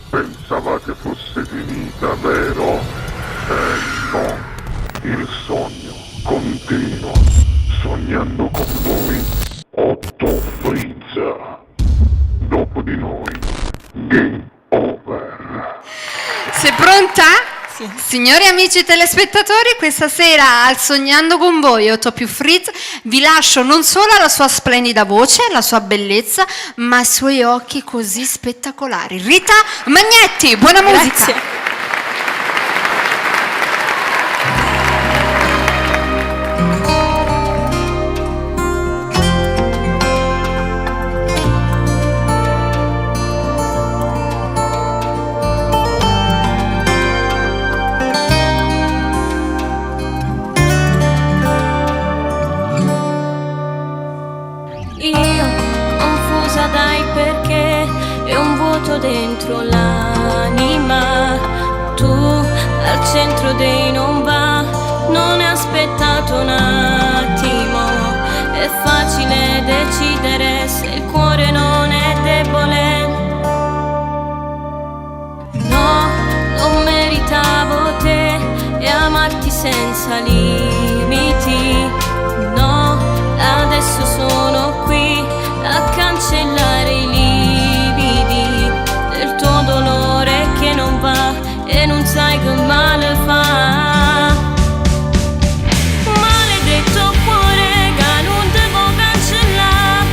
Pensavate fosse finita, vero? No, il sogno continua, sognando con voi, Otto Frizza. Dopo di noi, game over. Sei pronta? Sì. Signori amici telespettatori, questa sera al Sognando con voi, Otto più Frizz, vi lascio non solo la sua splendida voce, la sua bellezza, ma i suoi occhi così spettacolari. Rita Magnetti, buona musica! Grazie. Io, confusa dai perché, è un vuoto dentro l'anima. Tu, al centro dei non va, non hai aspettato un attimo. È facile decidere se il cuore non è debole. No, non meritavo te e amarti senza limiti. No, adesso sono qui a cancellare i lividi del tuo dolore che non va e non sai che male fa. Maledetto cuore che non devo cancellare,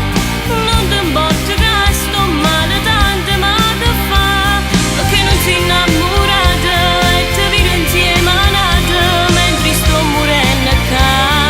non ti importa che sto male tante ma che fa, perché non si innamorata e ti vedo insieme a nata mentre sto morendo qua.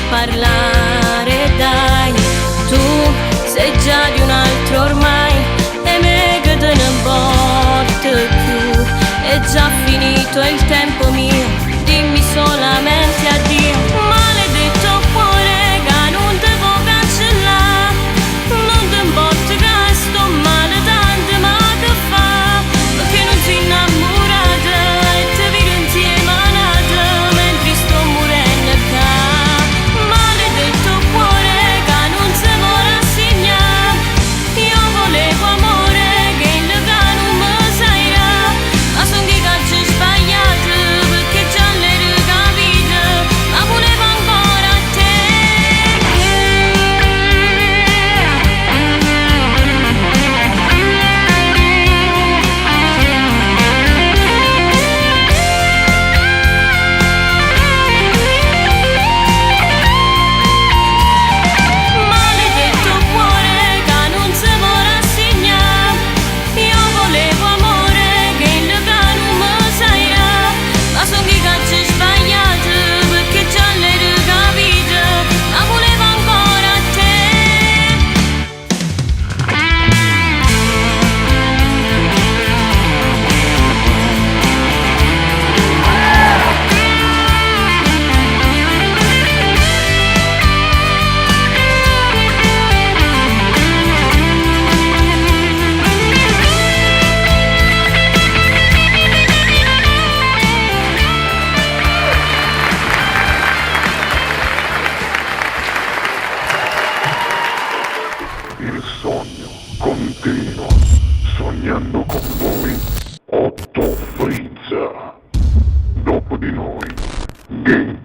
Parlare dai, tu sei già di un altro ormai e me che te ne importa più. È già finito il tempo mio, dimmi solamente addio. Maledetto cuore che non devo cancellare, non ti importa che sto male tante ma che fa, perché non si innamorata e ti vedo insieme a nata mentre sto morendo qua. Il sogno continua, sognando con voi, Otto Frizza. Dopo di noi, game